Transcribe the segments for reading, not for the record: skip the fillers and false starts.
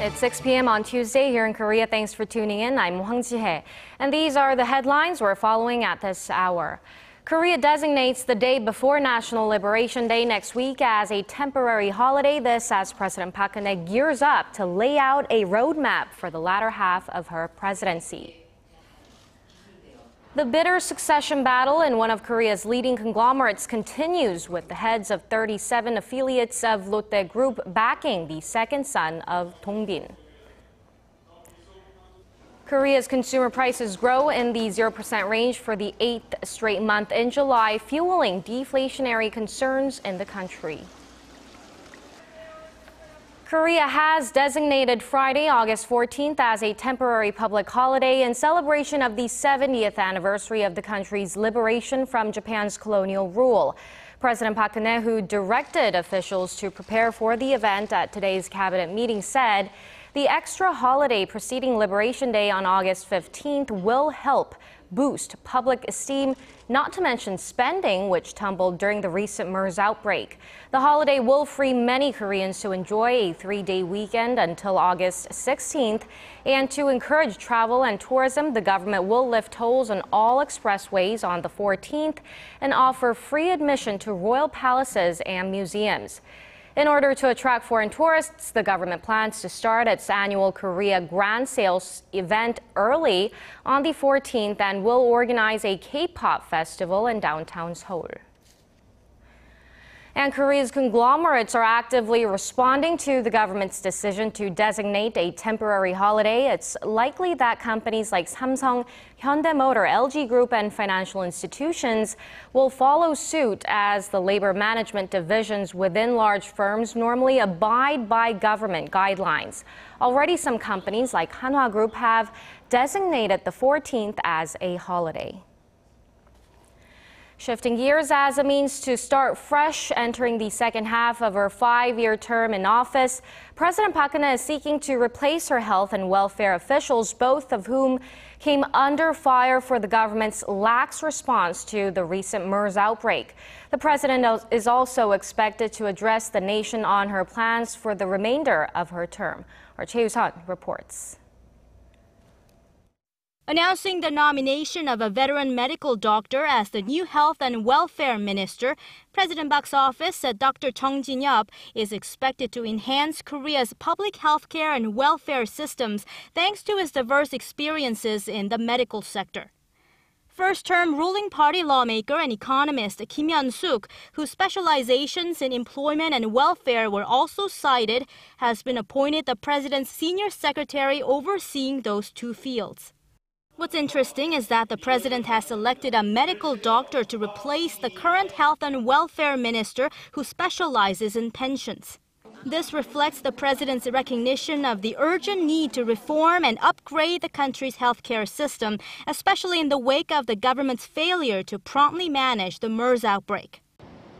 It's 6 p.m. on Tuesday here in Korea. Thanks for tuning in. I'm Hwang Ji-hye. And these are the headlines we're following at this hour. Korea designates the day before National Liberation Day next week as a temporary holiday. This as President Park Geun-hye gears up to lay out a roadmap for the latter half of her presidency. The bitter succession battle in one of Korea's leading conglomerates continues, with the heads of 37 affiliates of Lotte Group backing the second son of Dongbin. Korea's consumer prices grow in the 0% range for the 8th straight month in July, fueling deflationary concerns in the country. Korea has designated Friday, August 14th as a temporary public holiday in celebration of the 70th anniversary of the country's liberation from Japan's colonial rule. President Park Geun-hye, who directed officials to prepare for the event at today's cabinet meeting, said the extra holiday preceding Liberation Day on August 15th will help boost public esteem, not to mention spending, which tumbled during the recent MERS outbreak. The holiday will free many Koreans to enjoy a 3-day weekend until August 16th. And to encourage travel and tourism, the government will lift tolls on all expressways on the 14th and offer free admission to royal palaces and museums. In order to attract foreign tourists, the government plans to start its annual Korea Grand Sales event early on the 14th and will organize a K-pop festival in downtown Seoul. And Korea's conglomerates are actively responding to the government's decision to designate a temporary holiday. It's likely that companies like Samsung, Hyundai Motor, LG Group, and financial institutions will follow suit, as the labor management divisions within large firms normally abide by government guidelines. Already, some companies like Hanwha Group have designated the 14th as a holiday. Shifting gears, as a means to start fresh entering the second half of her 5-year term in office, President Park Geun-hye is seeking to replace her health and welfare officials, both of whom came under fire for the government's lax response to the recent MERS outbreak. The president is also expected to address the nation on her plans for the remainder of her term. Our Choi Yoo-sun reports. Announcing the nomination of a veteran medical doctor as the new health and welfare minister, President Park's office said Dr. Hwang Ji-hye is expected to enhance Korea's public health care and welfare systems thanks to his diverse experiences in the medical sector. First-term ruling party lawmaker and economist Kim Hyun-suk, whose specializations in employment and welfare were also cited, has been appointed the president's senior secretary overseeing those two fields. What's interesting is that the president has selected a medical doctor to replace the current health and welfare minister who specializes in pensions. This reflects the president's recognition of the urgent need to reform and upgrade the country's healthcare system, especially in the wake of the government's failure to promptly manage the MERS outbreak.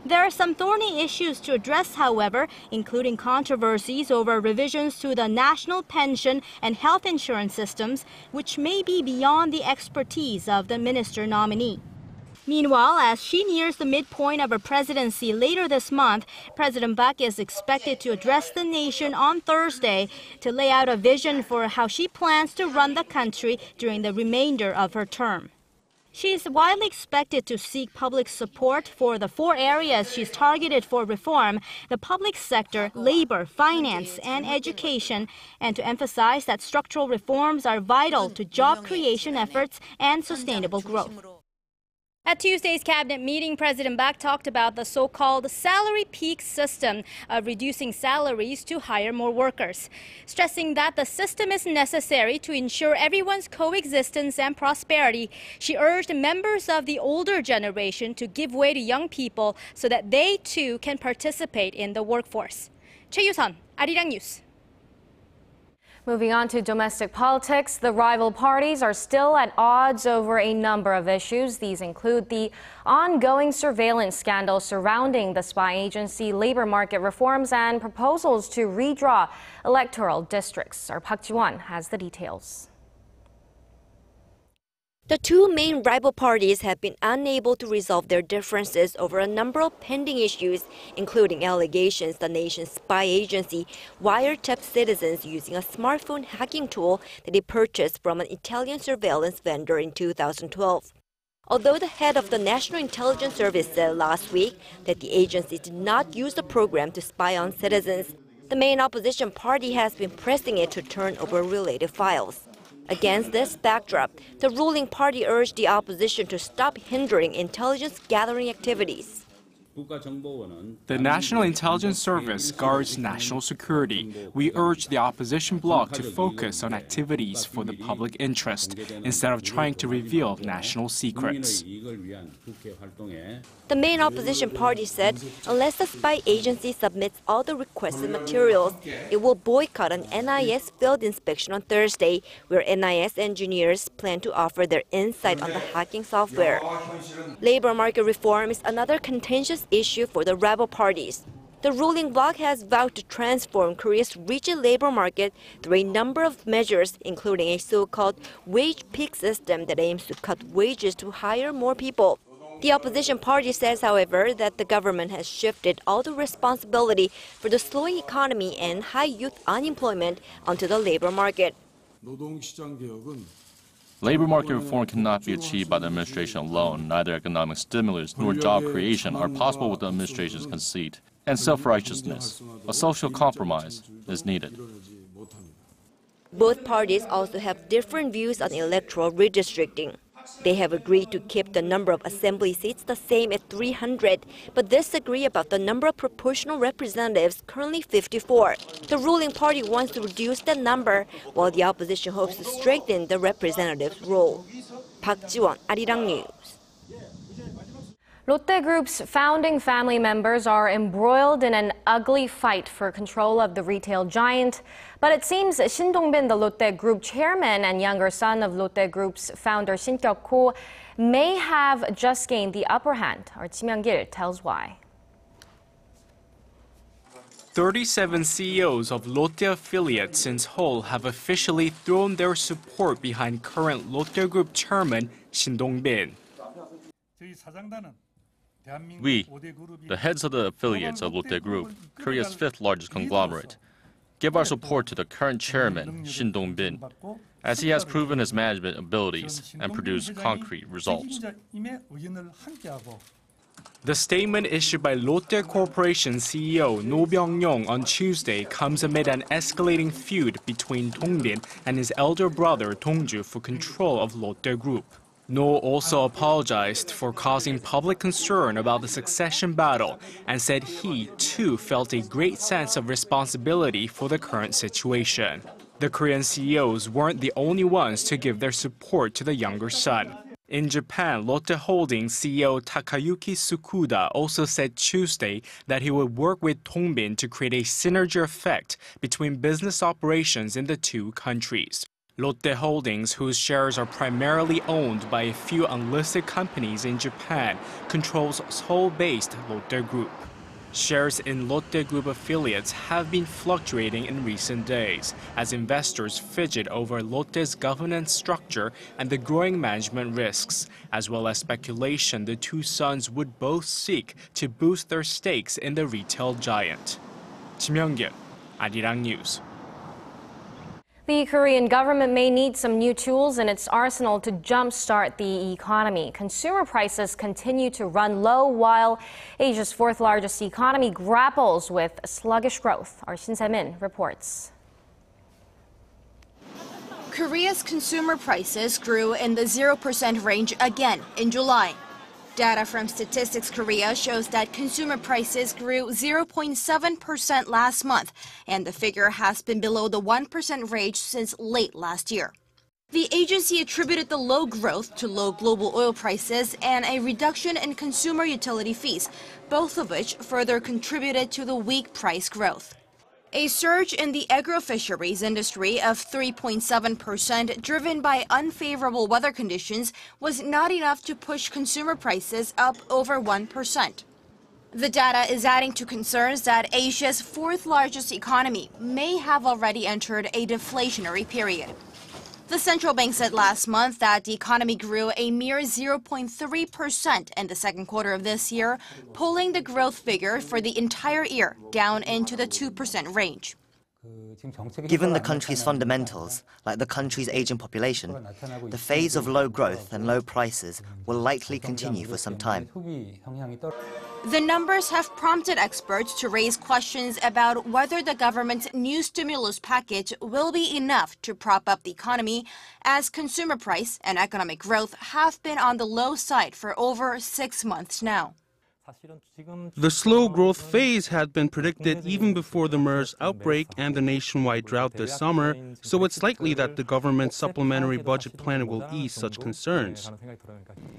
There are some thorny issues to address, however, including controversies over revisions to the national pension and health insurance systems, which may be beyond the expertise of the minister nominee. Meanwhile, as she nears the midpoint of her presidency later this month, President Park is expected to address the nation on Thursday to lay out a vision for how she plans to run the country during the remainder of her term. She is widely expected to seek public support for the 4 areas she's targeted for reform: the public sector, labor, finance, and education, and to emphasize that structural reforms are vital to job creation efforts and sustainable growth. At Tuesday's cabinet meeting, President Park talked about the so-called salary peak system of reducing salaries to hire more workers, stressing that the system is necessary to ensure everyone's coexistence and prosperity. She urged members of the older generation to give way to young people so that they too can participate in the workforce. Choi Yoo-sun, Arirang News. Moving on to domestic politics, the rival parties are still at odds over a number of issues. These include the ongoing surveillance scandal surrounding the spy agency, labor market reforms, and proposals to redraw electoral districts. Our Park Ji-won has the details. The two main rival parties have been unable to resolve their differences over a number of pending issues, including allegations the nation's spy agency wiretapped citizens using a smartphone hacking tool that it purchased from an Italian surveillance vendor in 2012. Although the head of the National Intelligence Service said last week that the agency did not use the program to spy on citizens, the main opposition party has been pressing it to turn over related files. Against this backdrop, the ruling party urged the opposition to stop hindering intelligence gathering activities. The National Intelligence Service guards national security. We urge the opposition bloc to focus on activities for the public interest instead of trying to reveal national secrets. The main opposition party said unless the spy agency submits all the requested materials, it will boycott an NIS field inspection on Thursday, where NIS engineers plan to offer their insight on the hacking software. Labor market reform is another contentious issue for the rival parties. The ruling bloc has vowed to transform Korea's rigid labor market through a number of measures, including a so-called wage peak system that aims to cut wages to hire more people. The opposition party says, however, that the government has shifted all the responsibility for the slowing economy and high youth unemployment onto the labor market. Labor market reform cannot be achieved by the administration alone. Neither economic stimulus nor job creation are possible with the administration's conceit and self-righteousness. A social compromise is needed. Both parties also have different views on electoral redistricting. They have agreed to keep the number of assembly seats the same at 300, but disagree about the number of proportional representatives, currently 54. The ruling party wants to reduce that number, while the opposition hopes to strengthen the representative's role. Park Ji-won, Arirang News. Lotte Group's founding family members are embroiled in an ugly fight for control of the retail giant. But it seems Shin Dong-bin, the Lotte Group chairman and younger son of Lotte Group's founder Shin Kyuk-ho, may have just gained the upper hand. Our Ji Myung-gil tells why. 37 CEOs of Lotte affiliates in Seoul have officially thrown their support behind current Lotte Group chairman Shin Dong-bin. We, the heads of the affiliates of Lotte Group, Korea's fifth largest conglomerate, give our support to the current chairman, Shin Dong-bin, as he has proven his management abilities and produced concrete results. The statement issued by Lotte Corporation CEO No Byung-yong on Tuesday comes amid an escalating feud between Dong-bin and his elder brother Dong-ju for control of Lotte Group. No also apologized for causing public concern about the succession battle and said he, too, felt a great sense of responsibility for the current situation. The Korean CEOs weren't the only ones to give their support to the younger son. In Japan, Lotte Holdings CEO Takayuki Tsukuda also said Tuesday that he would work with Dong-bin to create a synergy effect between business operations in the two countries. Lotte Holdings, whose shares are primarily owned by a few unlisted companies in Japan, controls Seoul-based Lotte Group. Shares in Lotte Group affiliates have been fluctuating in recent days as investors fidget over Lotte's governance structure and the growing management risks, as well as speculation the two sons would both seek to boost their stakes in the retail giant. Ji Myung-gil, Arirang News. The Korean government may need some new tools in its arsenal to jumpstart the economy. Consumer prices continue to run low while Asia's fourth largest economy grapples with sluggish growth. Our Shin Se-min reports. Korea's consumer prices grew in the 0% range again in July. Data from Statistics Korea shows that consumer prices grew 0.7% last month, and the figure has been below the 1% range since late last year. The agency attributed the low growth to low global oil prices and a reduction in consumer utility fees, both of which further contributed to the weak price growth. A surge in the agro-fisheries industry of 3.7%, driven by unfavorable weather conditions, was not enough to push consumer prices up over 1%. The data is adding to concerns that Asia's fourth largest economy may have already entered a deflationary period. The central bank said last month that the economy grew a mere 0.3% in the second quarter of this year, pulling the growth figure for the entire year down into the 2% range. Given the country's fundamentals, like the country's aging population, the phase of low growth and low prices will likely continue for some time. The numbers have prompted experts to raise questions about whether the government's new stimulus package will be enough to prop up the economy, as consumer price and economic growth have been on the low side for over 6 months now. The slow growth phase had been predicted even before the MERS outbreak and the nationwide drought this summer, so it's likely that the government's supplementary budget plan will ease such concerns.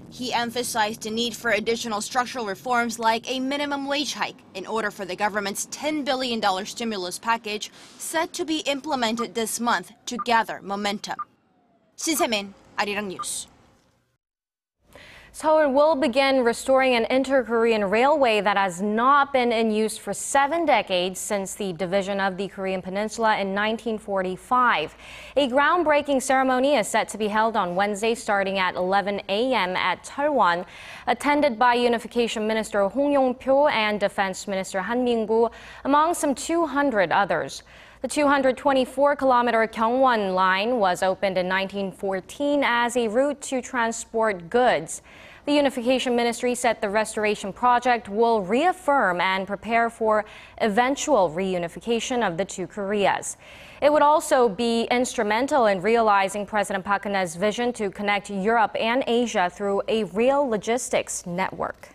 He emphasized the need for additional structural reforms like a minimum wage hike in order for the government's $10 billion stimulus package set to be implemented this month to gather momentum. Shin Se-min, Arirang News. Seoul will begin restoring an InterKorean railway that has not been in use for 7 decades since the division of the Korean Peninsula in 1945. A groundbreaking ceremony is set to be held on Wednesday starting at 11 a.m. at Cheolwon, attended by Unification Minister Hong Yong-pyo and Defense Minister Han Min-gu, among some 200 others. The 224-kilometer Gyeongwon line was opened in 1914 as a route to transport goods. The Unification Ministry said the restoration project will reaffirm and prepare for eventual reunification of the two Koreas. It would also be instrumental in realizing President Park Geun-hye's vision to connect Europe and Asia through a rail logistics network.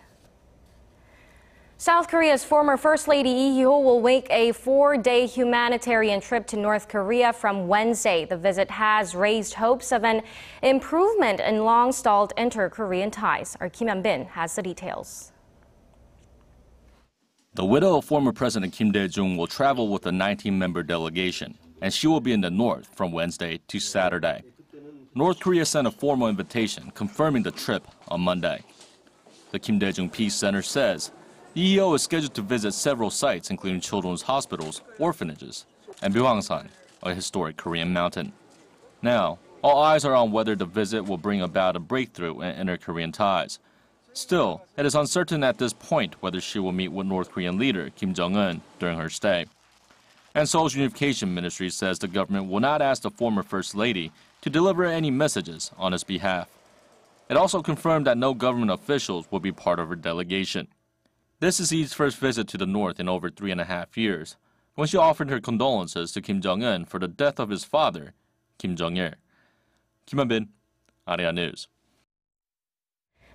South Korea's former First Lady Lee Hee-ho will make a 4-day humanitarian trip to North Korea from Wednesday. The visit has raised hopes of an improvement in long-stalled inter-Korean ties. Our Kim Hyun-bin has the details. The widow of former President Kim Dae-jung will travel with a 19-member delegation, and she will be in the north from Wednesday to Saturday. North Korea sent a formal invitation confirming the trip on Monday. The Kim Dae-jung Peace Center says Lee Hee-ho is scheduled to visit several sites, including children's hospitals, orphanages, and Byeongsan, a historic Korean mountain. Now, all eyes are on whether the visit will bring about a breakthrough in inter-Korean ties. Still, it is uncertain at this point whether she will meet with North Korean leader Kim Jong-un during her stay. And Seoul's Unification Ministry says the government will not ask the former First Lady to deliver any messages on his behalf. It also confirmed that no government officials will be part of her delegation. This is Lee's first visit to the north in over 3.5 years, when she offered her condolences to Kim Jong-un for the death of his father, Kim Jong-il. Kim Hyun-bin, Arirang News.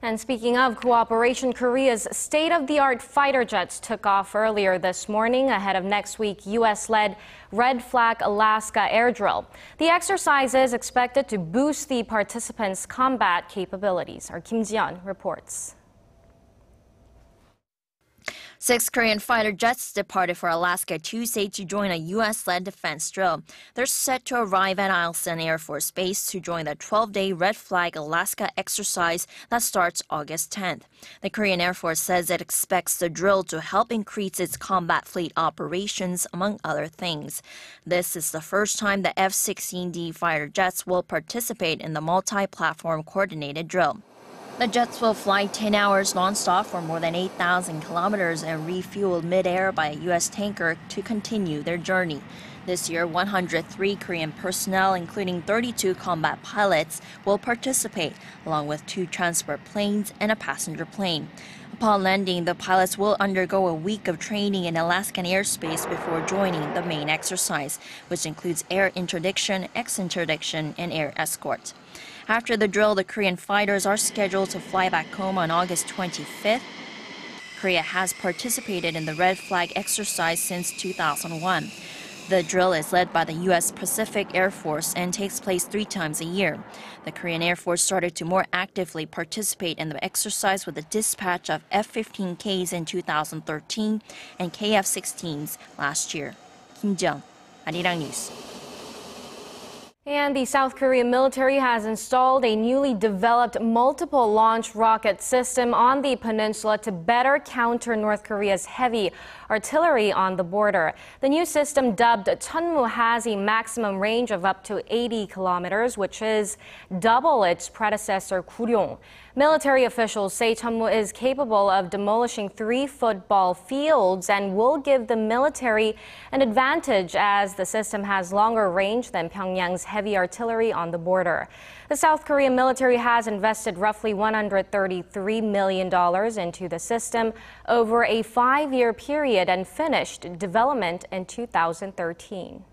And speaking of cooperation, Korea's state-of-the-art fighter jets took off earlier this morning ahead of next week U.S.-led Red Flag Alaska air drill. The exercise is expected to boost the participants' combat capabilities. Our Kim Ji-yeon reports. 6 Korean fighter jets departed for Alaska Tuesday to join a U.S.-led defense drill. They're set to arrive at Eielson Air Force Base to join the 12-day Red Flag Alaska exercise that starts August 10th. The Korean Air Force says it expects the drill to help increase its combat fleet operations, among other things. This is the first time the F-16D fighter jets will participate in the multi-platform coordinated drill. The jets will fly 10 hours nonstop for more than 8,000 kilometers and refuel mid-air by a U.S. tanker to continue their journey. This year, 103 Korean personnel, including 32 combat pilots, will participate, along with 2 transport planes and a passenger plane. Upon landing, the pilots will undergo a week of training in Alaskan airspace before joining the main exercise, which includes air interdiction, ex-interdiction, and air escort. After the drill, the Korean fighters are scheduled to fly back home on August 25th. Korea has participated in the Red Flag exercise since 2001. The drill is led by the U.S. Pacific Air Force and takes place 3 times a year. The Korean Air Force started to more actively participate in the exercise with the dispatch of F-15Ks in 2013 and KF-16s last year. Kim Ji-yeon, Arirang News. And the South Korean military has installed a newly developed multiple launch rocket system on the peninsula to better counter North Korea's heavy artillery on the border. The new system, dubbed Geunhye, has a maximum range of up to 80 kilometers, which is double its predecessor Guryong. Military officials say Geunhye is capable of demolishing 3 football fields and will give the military an advantage as the system has longer range than Pyongyang's heavy artillery on the border. The South Korean military has invested roughly $133 million into the system over a 5-year period and finished development in 2013.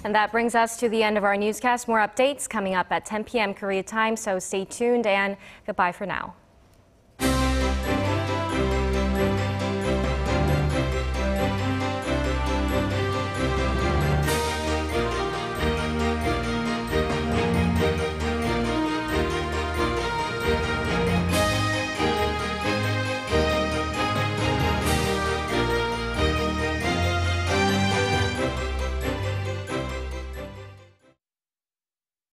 And that brings us to the end of our newscast. More updates coming up at 10 p.m. Korea time, so stay tuned and goodbye for now.